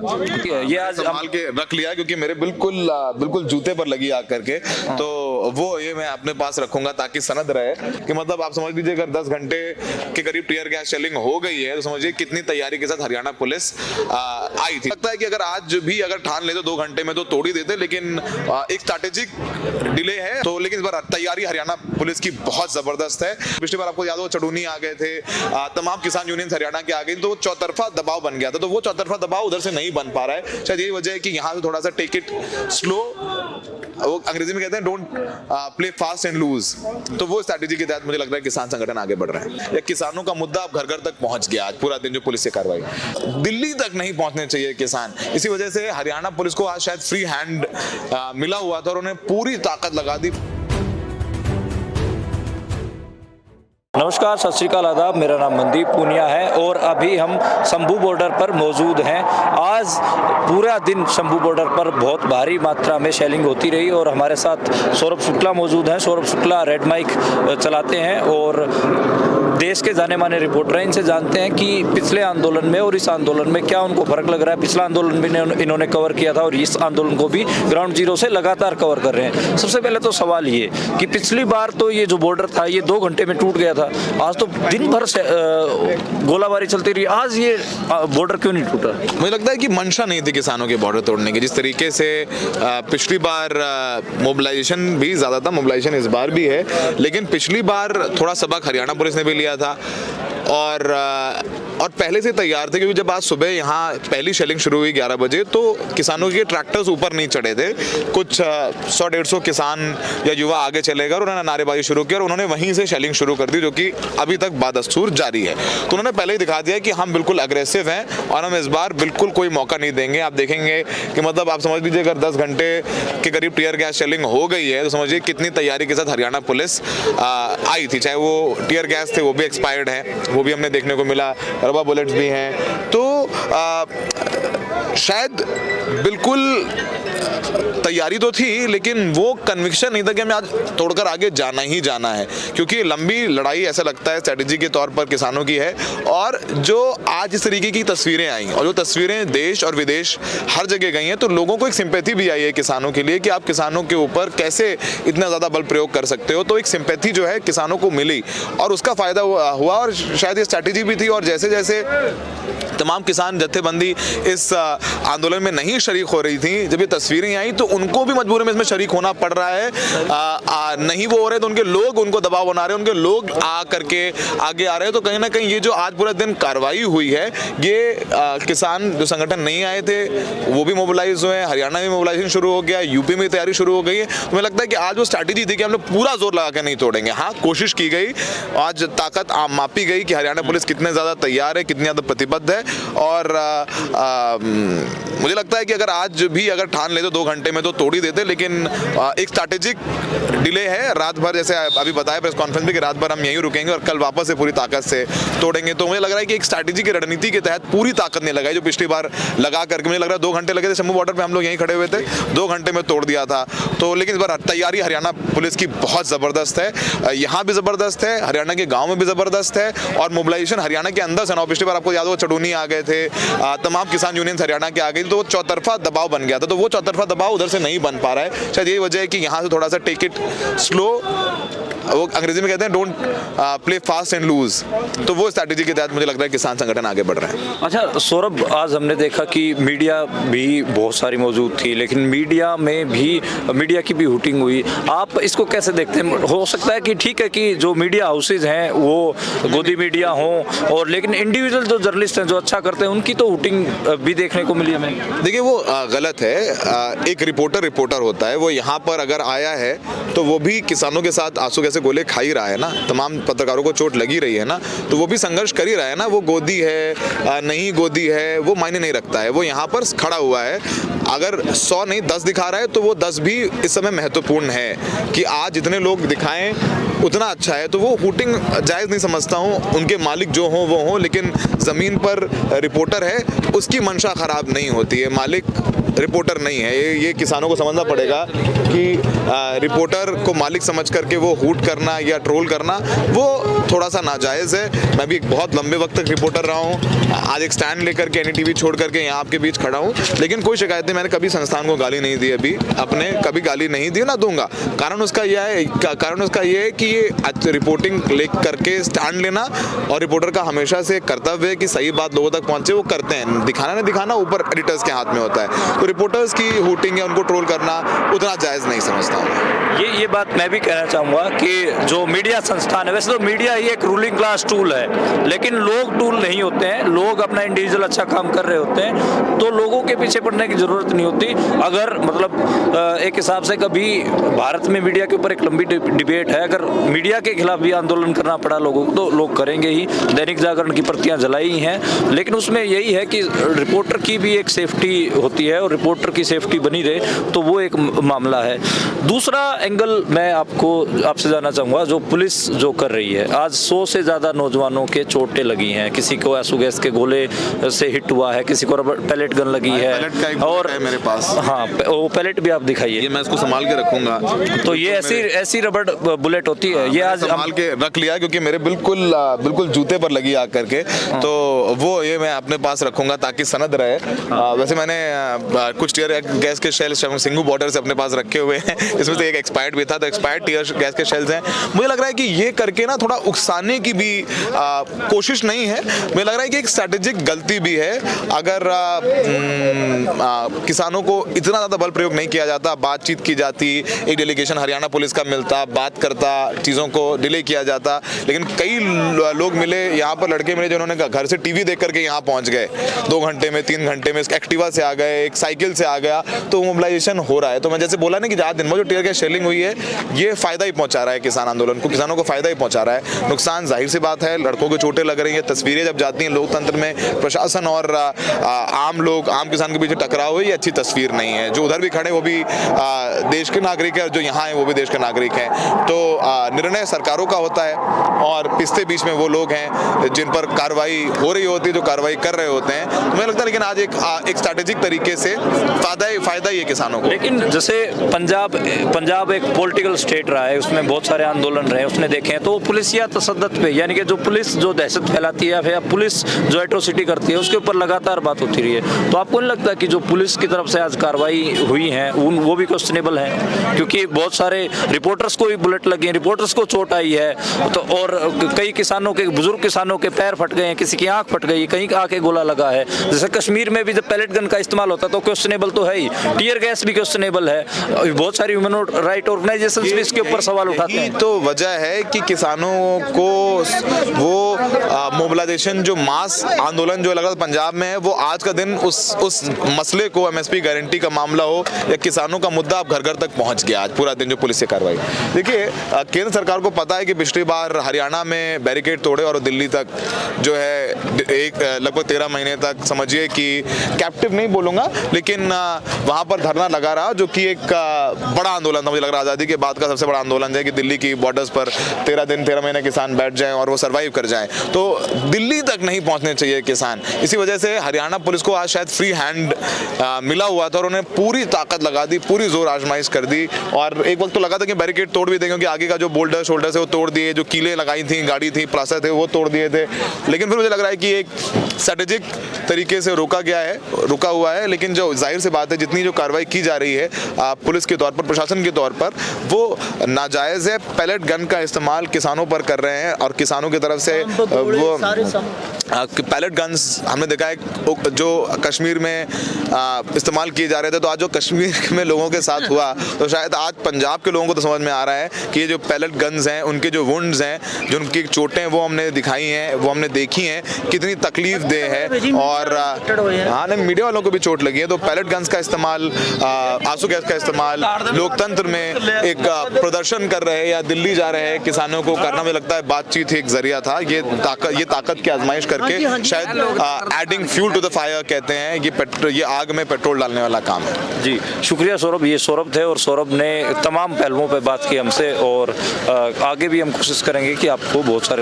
ये आज संभाल के रख लिया क्योंकि मेरे बिल्कुल बिल्कुल जूते पर लगी आकर के, तो वो ये मैं अपने पास रखूंगा ताकि सनद रहे कि मतलब आप समझ लीजिए अगर 10 घंटे के करीब टीयर गैस शेलिंग हो गई है तो समझिए कितनी तैयारी के साथ हरियाणा पुलिस आई थी। लगता है कि अगर आज भी अगर ठान ले तो 2 घंटे में तो तोड़ ही देते, लेकिन एक स्ट्रैटेजिक डिले है तो, लेकिन इस बार तैयारी हरियाणा पुलिस की बहुत जबरदस्त है। पिछली बार आपको याद हो चढ़ूनी आ गए थे, तमाम किसान यूनियन हरियाणा के आ गई, तो चौतरफा दबाव बन गया था, तो वो चौतरफा दबाव उधर से नहीं बन पा रहा है। शायद यही वजह है कि यहाँ से थोड़ा सा टेक इट स्लो, वो अंग्रेजी में कहते हैं don't play fast and loose, तो वो स्ट्रैटेजी के तहत मुझे लग रहा है किसान संगठन आगे बढ़ रहे हैं। किसानों का मुद्दा अब घर घर तक पहुंच गया आज पूरा दिन, जो पुलिस की कार्रवाई दिल्ली तक नहीं पहुंचने चाहिए किसान, इसी वजह से हरियाणा पुलिस को आज शायद फ्री हैंड मिला हुआ था और उन्हें पूरी ताकत लगा दी। नमस्कार, सत श्री अकाल, आदाब। मेरा नाम मनदीप पूनिया है और अभी हम शंभू बॉर्डर पर मौजूद हैं। आज पूरा दिन शंभू बॉर्डर पर बहुत भारी मात्रा में शेलिंग होती रही और हमारे साथ सौरभ शुक्ला मौजूद हैं। सौरभ शुक्ला रेड माइक चलाते हैं और देश के जाने माने रिपोर्टर हैं। इनसे जानते हैं कि पिछले आंदोलन में और इस आंदोलन में क्या उनको फर्क लग रहा है। पिछला आंदोलन भी इन्होंने कवर किया था और इस आंदोलन को भी ग्राउंड जीरो से लगातार कवर कर रहे हैं। सबसे पहले तो सवाल ये कि पिछली बार तो ये जो बॉर्डर था ये 2 घंटे में टूट गया था, आज तो दिन भर से गोलाबारी चलती रही, आज ये बॉर्डर क्यों नहीं टूटा? मुझे लगता है कि मंशा नहीं थी किसानों के बॉर्डर तोड़ने की। जिस तरीके से पिछली बार मोबिलाइजेशन भी ज़्यादा था, मोबिलाइजेशन इस बार भी है, लेकिन पिछली बार थोड़ा सबक हरियाणा पुलिस ने भी लिया था और पहले से तैयार थे, क्योंकि जब आज सुबह यहाँ पहली शेलिंग शुरू हुई 11 बजे तो किसानों के ट्रैक्टर्स ऊपर नहीं चढ़े थे। कुछ 100-150 किसान या युवा आगे चले गए और उन्होंने नारेबाजी शुरू की और उन्होंने वहीं से शेलिंग शुरू कर दी, जो कि अभी तक बादस्तूर जारी है। तो उन्होंने पहले ही दिखा दिया कि हम बिल्कुल अग्रेसिव हैं और हम इस बार बिल्कुल कोई मौका नहीं देंगे। आप देखेंगे कि मतलब आप समझ लीजिए अगर 10 घंटे के करीब टीयर गैस शेलिंग हो गई है तो समझिए कितनी तैयारी के साथ हरियाणा पुलिस आई थी। चाहे वो टीयर गैस थे वो भी एक्सपायर्ड है, वो भी हमने देखने को मिला, रबा बुलेट्स भी हैं, तो शायद बिल्कुल तैयारी तो थी लेकिन वो कन्विक्शन नहीं था कि हमें आज तोड़कर आगे जाना ही जाना है, क्योंकि लंबी लड़ाई ऐसा लगता है स्ट्रेटेजी के तौर पर किसानों की है। और जो आज इस तरीके की तस्वीरें आई और जो तस्वीरें देश और विदेश हर जगह गई हैं, तो लोगों को एक सिंपैथी भी आई है किसानों के लिए कि आप किसानों के ऊपर कैसे इतना ज़्यादा बल प्रयोग कर सकते हो। तो एक सिंपैथी जो है किसानों को मिली और उसका फ़ायदा हुआ और शायद ये स्ट्रैटेजी भी थी। और जैसे जैसे तमाम किसान जत्थेबंदी इस आंदोलन में नहीं शरीक हो रही थी, जब ये तस्वीरें आई तो उनको भी मजबूरी में इसमें शरीक होना पड़ रहा है। नहीं वो हो रहे तो उनके लोग उनको दबाव बना रहे हैं, उनके लोग आ करके आगे आ रहे हैं। तो कहीं ना कहीं ये जो आज पूरा दिन कार्रवाई हुई है, ये किसान जो संगठन नहीं आए थे वो भी मोबिलाइज हुए हैं, हरियाणा में मोबिलाइजेशन शुरू हो गया, यूपी में तैयारी शुरू हो गई है। तो मुझे लगता है कि आज वो स्ट्रैटेजी थी कि हम लोग पूरा जोर लगा के नहीं तोड़ेंगे। हाँ, कोशिश की गई, आज ताकत मापी गई कि हरियाणा पुलिस कितने ज़्यादा तैयार है, कितनी ज़्यादा प्रतिबद्ध है। और मुझे लगता है कि अगर आज भी अगर ठान ले तो 2 घंटे में तो तोड़ ही देते, लेकिन एक स्ट्रैटेजिक डिले है। रात भर, जैसे अभी बताया प्रेस कॉन्फ्रेंस में कि रात भर हम यहीं रुकेंगे और कल वापस से पूरी ताकत से तोड़ेंगे। तो मुझे लग रहा है कि एक स्ट्रैटेजी की रणनीति के तहत पूरी ताकत नहीं लगाई जो पिछली बार लगा करके, मुझे लग रहा है 2 घंटे लगे थे शंभू बॉर्डर पे, हम लोग यहीं खड़े हुए थे, 2 घंटे में तोड़ दिया था। तो लेकिन इस बार तैयारी हरियाणा पुलिस की बहुत ज़बरदस्त है, यहाँ भी ज़बरदस्त है, हरियाणा के गाँव में भी ज़बरदस्त है और मोबिलाइजेशन हरियाणा के अंदर से ना। पिछली बार आपको याद हो चढ़ूनी आ गए थे, तमाम किसान यूनियन हरियाणा के आ गई, तो चौतरफा दबाव बन गया था, तो वो चौतरफा दबाव उधर से नहीं बन पा रहा है। शायद यही वजह है कि यहाँ से थोड़ा सा टेक इट स्लो, वो अंग्रेजी में कहते हैं don't play fast and loose, तो वो स्ट्रैटेजी के तहत मुझे लग रहा है किसान संगठन आगे बढ़ रहे हैं। अच्छा सौरभ, आज हमने देखा कि मीडिया भी बहुत सारी मौजूद थी, लेकिन मीडिया की भी हुटिंग हुई। आप इसको कैसे देखते हैं? हो सकता है कि ठीक है कि जो मीडिया हाउसेज हैं वो गोदी मीडिया हों, और लेकिन इंडिविजुअल जो जर्नलिस्ट हैं जो अच्छा करते हैं उनकी तो हुटिंग भी देखने को मिली हमें। देखिए वो गलत है। एक रिपोर्टर होता है, वो यहाँ पर अगर आया है तो वो भी किसानों के साथ आंसू कैसे गोले खा ही रहा है ना, तमाम पत्रकारों को चोट लगी रही है ना, तो वो भी संघर्ष कर ही रहा है ना। वो गोदी है नहीं गोदी है वो मायने नहीं रखता है, वो यहाँ पर खड़ा हुआ है। अगर 100 नहीं 10 दिखा रहा है तो वो 10 भी इस समय महत्वपूर्ण है कि आज जितने लोग दिखाएं उतना अच्छा है। तो वो हुटिंग जायज़ नहीं समझता हूँ, उनके मालिक जो हों वो हों, लेकिन ज़मीन पर रिपोर्टर है उसकी मंशा ख़राब नहीं होती है, मालिक रिपोर्टर नहीं है। ये किसानों को समझना पड़ेगा कि रिपोर्टर को मालिक समझ करके वो हूट करना या ट्रोल करना वो थोड़ा सा नाजायज़ है। मैं भी एक बहुत लंबे वक्त तक रिपोर्टर रहा हूँ, आज एक स्टैंड लेकर के NDTV छोड़ करके यहाँ आपके बीच खड़ा हूँ, लेकिन कोई शिकायत नहीं। मैंने कभी संस्थान को गाली नहीं दी, अभी अपने कभी गाली नहीं दी, ना दूंगा। कारण उसका यह है कि ये रिपोर्टिंग ले करके स्टैंड लेना और रिपोर्टर का हमेशा से कर्तव्य है कि सही बात लोगों तक पहुंचे, वो करते हैं। दिखाना नहीं दिखाना ऊपर एडिटर्स के हाथ में होता है। तो रिपोर्टर्स की हूटिंग या उनको ट्रोल करना उतना जायज़ नहीं समझता हूँ। ये बात मैं भी कहना चाहूँगा कि जो मीडिया संस्थान है, वैसे तो मीडिया ही एक रूलिंग क्लास टूल है, लेकिन लोग टूल नहीं होते हैं। लोग अपना इंडिविजुअल अच्छा काम कर रहे होते हैं, तो लोगों के पीछे पड़ने की ज़रूरत नहीं होती। अगर मतलब एक हिसाब से कभी भारत में मीडिया के ऊपर एक लंबी डिबेट है, अगर मीडिया के खिलाफ भी आंदोलन करना पड़ा लोगों को तो लोग करेंगे ही। दैनिक जागरण की प्रतियां जलाई हैं, लेकिन उसमें यही है कि रिपोर्टर की भी एक सेफ्टी होती है और रिपोर्टर की सेफ्टी बनी रहे, तो वो एक मामला है। दूसरा एंगल मैं आपसे जानना चाहूँगा, जो पुलिस जो कर रही है, आज 100 से ज़्यादा नौजवानों के चोटें लगी हैं, किसी को आंसू गैस के गोले से हिट हुआ है, किसी को पैलेट गन लगी है, और है मेरे पास। हाँ, वो पैलेट भी आप दिखाइए। ये मैं इसको संभाल के रखूंगा। तो ये ऐसी रबड़ बुलेट होती है, ये आज संभाल के रख लिया क्योंकि मेरे बिल्कुल जूते पर लगी आकर के, तो वो ये मैं अपने पास रखूंगा ताकि सनद रहे। वैसे मैंने कुछ टीयर गैस के शेल सिंघू बॉर्डर से अपने पास रखे हुए हैं, इसमें से एक एक्सपायर्ड भी था, तो एक्सपायर्ड टीयर गैस के शेल्स हैं। मुझे लग रहा है कि ये करके ना थोड़ा उकसाने की भी कोशिश नहीं है, मुझे लग रहा है कि एक स्ट्रेटेजिक गलती भी है। अगर किसानों को इतना ज़्यादा बल प्रयोग नहीं किया जाता, बातचीत की जाती, एक डेलीगेशन हरियाणा पुलिस का मिलता, बात करता, चीज़ों को डिले किया जाता, लेकिन कई लोग मिले यहाँ पर, लड़के मिले जिन्होंने घर से टीवी देख करके यहाँ पहुँच गए, 2 घंटे में 3 घंटे में एक्टिवा से आ गए, एक साइकिल से आ गया, तो मोबिलाइजेशन हो रहा है। तो मैं जैसे बोला ना कि आज दिन में जो टीयर गैस शेलिंग हुई है, ये फायदा ही पहुंचा रहा है किसान आंदोलन को, किसानों को फायदा ही पहुंचा रहा है। नुकसान जाहिर सी बात है, लड़कों को चोटें लग रही हैं, तस्वीरें जब जाती हैं लोकतंत्र में, प्रशासन और आम किसान के बीच टकराव है, ये अच्छी तस्वीर नहीं है। जो उधर भी खड़े वो भी देश के नागरिक है, जो यहाँ है वो भी देश के नागरिक हैं। तो निर्णय सरकारों का होता है और पिछले बीच में वो लोग हैं जिन पर कार्रवाई हो रही होती है, जो कार्रवाई कर रहे होते हैं। तो मुझे लगता है लेकिन आज एक स्ट्रैटेजिक तरीके से फायदा ही है किसानों को। लेकिन जैसे पंजाब एक पॉलिटिकल स्टेट रहा है, उसमें बहुत सारे आंदोलन रहे, उसने देखे हैं, तो पुलिस या तसद्दुत पे, यानी कि जो पुलिस जो दहशत फैलाती है या पुलिस जो एट्रोसिटी करती है, उसके ऊपर लगातार बात होती रही है। तो आपको नहीं लगता कि जो पुलिस की तरफ से आज कार्रवाई हुई है वो भी क्वेश्चनेबल है? क्योंकि बहुत सारे रिपोर्टर्स को भी बुलेट लगी है, रिपोर्टर्स को चोट आई है, तो और कई किसानों के, बुजुर्ग किसानों के पैर फट गए हैं, किसी की आंख फट गई, कहीं आके गोला लगा है। जैसे कश्मीर में भी जब पैलेट गन का इस्तेमाल होता है तो क्वेश्चनेबल तो है ही, टीयर गैस भी क्वेश्चनेबल है, बहुत सारी ह्यूमन राइट ऑर्गेनाइजेशंस भी इसके ऊपर सवाल उठाते हैं। तो वजह है कि किसानों को वो मोबिलाइजेशन, जो मास आंदोलन जो लगा पंजाब में है, वो आज का दिन उस मसले को, MSP गारंटी का मामला हो या किसानों का मुद्दा, अब घर घर तक पहुंच गया आज पूरा दिन जो पुलिस से कार्रवाई। देखिए, केंद्र सरकार को पता है कि पिछली बार हरियाणा में बैरिकेड तोड़े और दिल्ली तक जो है एक लगभग 13 महीने तक, समझिए कि कैप्टिव नहीं बोलूँगा, लेकिन वहाँ पर धरना लगा रहा, जो कि एक बड़ा आंदोलन था। मुझे लग रहा है आज़ादी के बाद का सबसे बड़ा आंदोलन है कि दिल्ली की बॉर्डर्स पर 13 महीने किसान बैठ जाएं और वो सर्वाइव कर जाएं। तो दिल्ली तक नहीं पहुंचने चाहिए किसान। इसी वजह से हरियाणा पुलिस को आज शायद फ्री हैंड मिला हुआ था और उन्होंने पूरी ताकत लगा दी, पूरी जोर आजमाइश कर दी। और एक वक्त तो लगा था कि बैरिकेड तोड़ भी देंगे, क्योंकि आगे का जो बोल्डर शोल्डर से वो तोड़ दिए, जो कीलें लगाई थी, गाड़ी थी, प्लास्टर थे, वो तोड़ दिए थे। लेकिन फिर मुझे लग रहा है कि एक स्ट्रेटेजिक तरीके से रुका हुआ है। लेकिन जो जाहिर सी बात है, जितनी जो कार्रवाई की जा रही है पुलिस के तौर पर, प्रशासन के तौर पर, वो नाजायज़ है। पैलेट गन का इस्तेमाल किसानों पर कर रहे हैं और किसानों की तरफ से वो पैलेट गन्स हमने देखा है जो कश्मीर में इस्तेमाल किए जा रहे थे। तो आज जो कश्मीर में लोगों के साथ हुआ, तो शायद आज पंजाब के लोगों को तो समझ में आ रहा है कि ये जो पैलेट गन्स हैं, उनके जो वुंड्स हैं, जो उनकी चोटें वो हमने दिखाई हैं, वो हमने देखी हैं, कितनी तकलीफ दे है। और हाँ, नहीं, मीडिया वालों को भी चोट लगी है। तो पैलेट गन्स का इस्तेमाल, आंसू गैस का इस्तेमाल लोकतंत्र में एक प्रदर्शन कर रहे हैं या दिल्ली जा रहे हैं किसानों को करना, मुझे लगता है बातचीत ही एक जरिया था। ये ताकत की आजमाइश करके शायद adding fuel to the fire कहते हैं, ये आग में पेट्रोल डालने वाला काम है। जी, शुक्रिया सौरभ। ये सौरभ थे और सौरभ ने तमाम पहलुओं पर बात की हमसे, और आगे भी हम कोशिश करेंगे कि आपको बहुत सारे